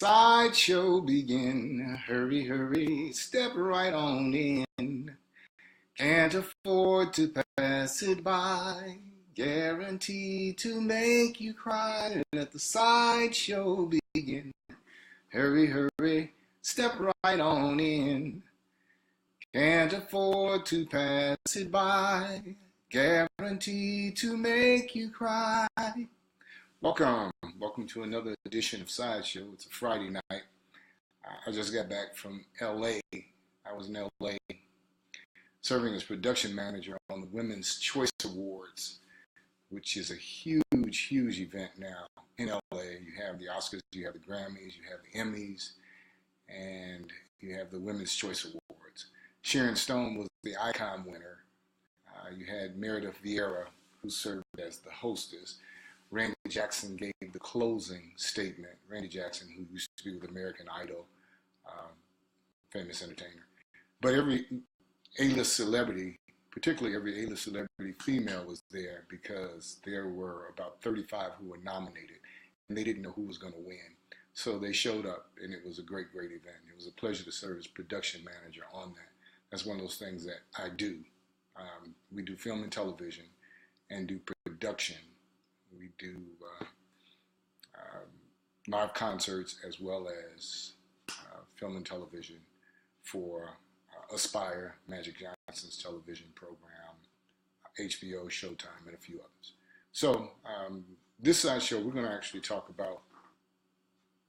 Sideshow begin. Hurry, hurry, step right on in. Can't afford to pass it by. Guaranteed to make you cry. Let the sideshow begin. Hurry, hurry, step right on in. Can't afford to pass it by. Guaranteed to make you cry. Welcome to another edition of Sideshow. It's a Friday night. I just got back from LA. I was in LA serving as production manager on the Women's Choice Awards, which is a huge event now in LA. You have the Oscars, you have the Grammys, you have the Emmys, and you have the Women's Choice Awards. Sharon Stone was the icon winner. You had Meredith Vieira, who served as the hostess. Randy Jackson gave the closing statement. Randy Jackson, who used to be with American Idol, famous entertainer. But every A-list celebrity, particularly every A-list celebrity female, was there because there were about 35 who were nominated, and they didn't know who was going to win. So they showed up, and it was a great event. It was a pleasure to serve as production manager on that. That's one of those things that I do. We do film and television and do production. We do live concerts as well as film and television for Aspire, Magic Johnson's television program, HBO, Showtime, and a few others. So this Sideshow, we're going to actually talk about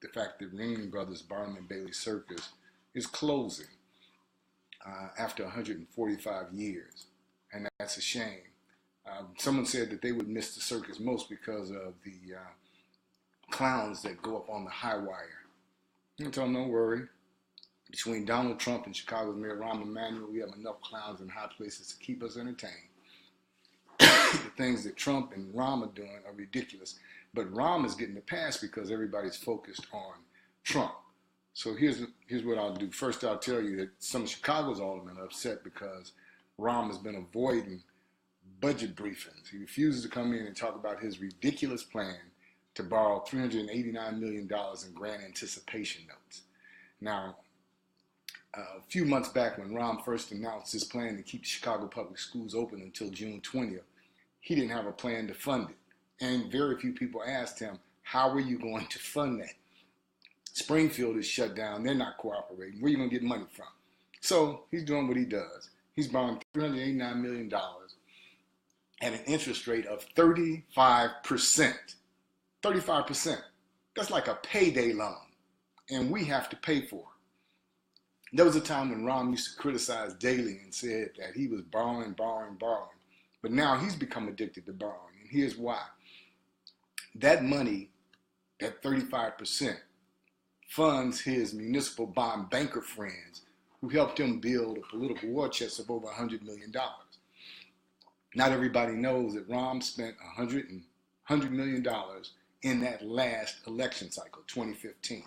the fact that Ringling Brothers Barnum and Bailey Circus is closing after 145 years, and that's a shame. Someone said that they would miss the circus most because of the clowns that go up on the high wire. I told them, don't worry. Between Donald Trump and Chicago's Mayor Rahm Emanuel, we have enough clowns in high places to keep us entertained. The things that Trump and Rahm are doing are ridiculous. But Rahm is getting the pass because everybody's focused on Trump. So here's what I'll do. First, I'll tell you that some of Chicago's aldermen are upset because Rahm has been avoiding budget briefings. He refuses to come in and talk about his ridiculous plan to borrow $389 million in grant anticipation notes. Now, a few months back when Rahm first announced his plan to keep the Chicago public schools open until June 20th, he didn't have a plan to fund it. And very few people asked him, how are you going to fund that? Springfield is shut down. They're not cooperating. Where are you going to get money from? So he's doing what he does. He's borrowing $389 million at an interest rate of 35%. 35%. That's like a payday loan, and we have to pay for it. There was a time when Rahm used to criticize Daley and said that he was borrowing. But now he's become addicted to borrowing, and here's why. That money, that 35%, funds his municipal bond banker friends who helped him build a political war chest of over $100 million. Not everybody knows that Rahm spent $100 million in that last election cycle, 2015.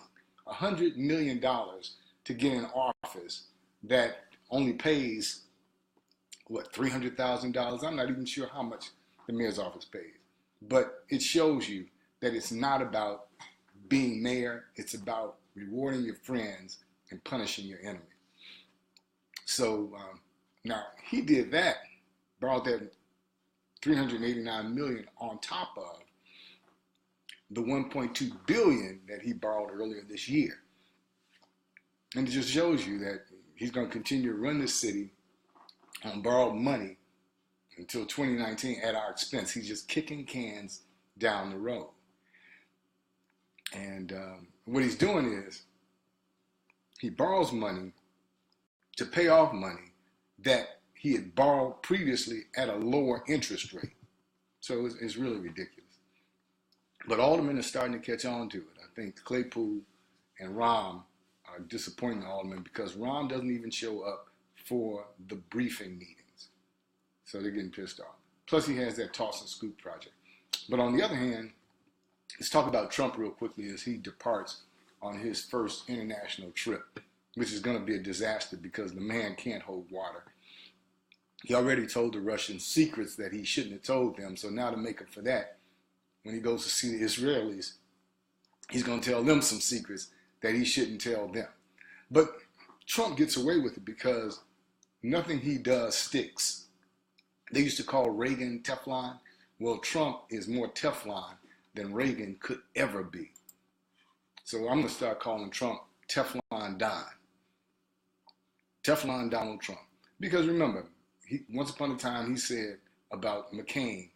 $100 million to get in office that only pays, $300,000? I'm not even sure how much the mayor's office pays. But it shows you that it's not about being mayor. It's about rewarding your friends and punishing your enemy. So now he did that, borrowed that $389 million on top of the $1.2 billion that he borrowed earlier this year. And it just shows you that he's going to continue to run this city on borrowed money until 2019 at our expense. He's just kicking cans down the road. And what he's doing is he borrows money to pay off money that he had borrowed previously at a lower interest rate. So it's really ridiculous. But aldermen are starting to catch on to it. I think Claypool and Rahm are disappointing the aldermen because Rahm doesn't even show up for the briefing meetings. So they're getting pissed off. Plus he has that toss and scoop project. But on the other hand, let's talk about Trump real quickly as he departs on his first international trip, which is going to be a disaster because the man can't hold water. He already told the Russians secrets that he shouldn't have told them. So now to make up for that, when he goes to see the Israelis, he's going to tell them some secrets that he shouldn't tell them. But Trump gets away with it because nothing he does sticks. They used to call Reagan Teflon. Well, Trump is more Teflon than Reagan could ever be. So I'm going to start calling Trump Teflon Don. Teflon Donald Trump. Because remember, once upon a time he said about McCain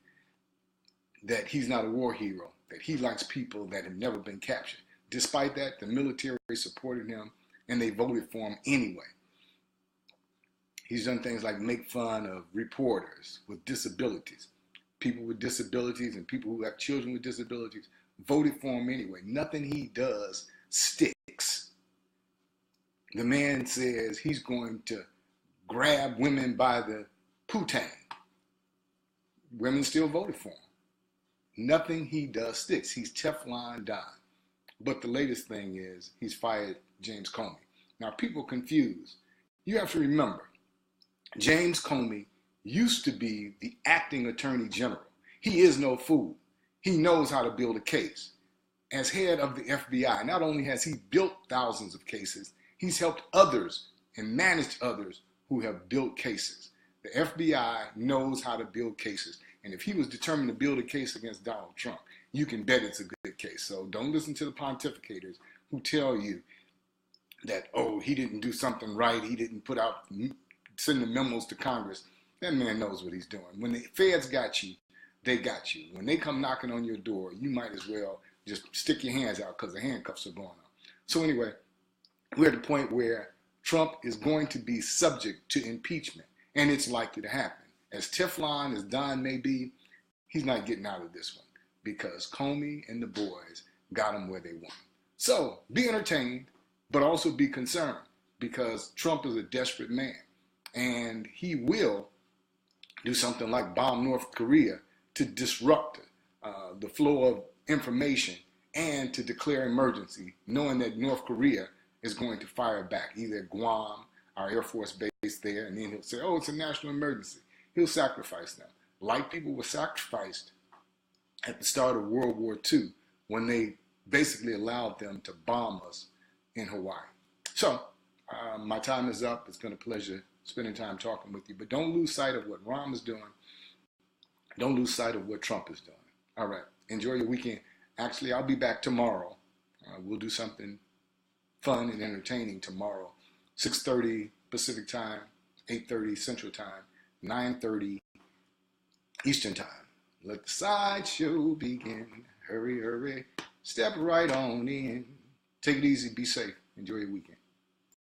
that he's not a war hero, that he likes people that have never been captured. Despite that, the military supported him and they voted for him anyway. He's done things like make fun of reporters with disabilities. People with disabilities and people who have children with disabilities voted for him anyway. Nothing he does sticks. The man says he's going to grab women by the poontang. Women still voted for him. Nothing he does sticks. He's Teflon Don. But the latest thing is he's fired James Comey. Now people confused. You have to remember, James Comey used to be the acting attorney general. He is no fool. He knows how to build a case. As head of the FBI, not only has he built thousands of cases, he's helped others and managed others who have built cases. The FBI knows how to build cases. And if he was determined to build a case against Donald Trump, you can bet it's a good case. So don't listen to the pontificators who tell you that, oh, he didn't do something right. He didn't send the memos to Congress. That man knows what he's doing. When the feds got you, they got you. When they come knocking on your door, you might as well just stick your hands out because the handcuffs are going on. So anyway, we're at the point where Trump is going to be subject to impeachment, and it's likely to happen. As Teflon as Don may be, he's not getting out of this one because Comey and the boys got him where they want. So be entertained, but also be concerned because Trump is a desperate man, and he will do something like bomb North Korea to disrupt the flow of information and to declare emergency, knowing that North Korea is going to fire back, either at Guam, our Air Force base there, and then he'll say, oh, it's a national emergency. He'll sacrifice them. Like people were sacrificed at the start of World War II when they basically allowed them to bomb us in Hawaii. So my time is up. It's been a pleasure spending time talking with you. But don't lose sight of what Rahm is doing. Don't lose sight of what Trump is doing. All right. Enjoy your weekend. Actually, I'll be back tomorrow. We'll do something fun and entertaining tomorrow. 6:30 Pacific time, 8:30 Central time, 9:30 Eastern time. Let the sideshow begin. Hurry, hurry. Step right on in. Take it easy. Be safe. Enjoy your weekend.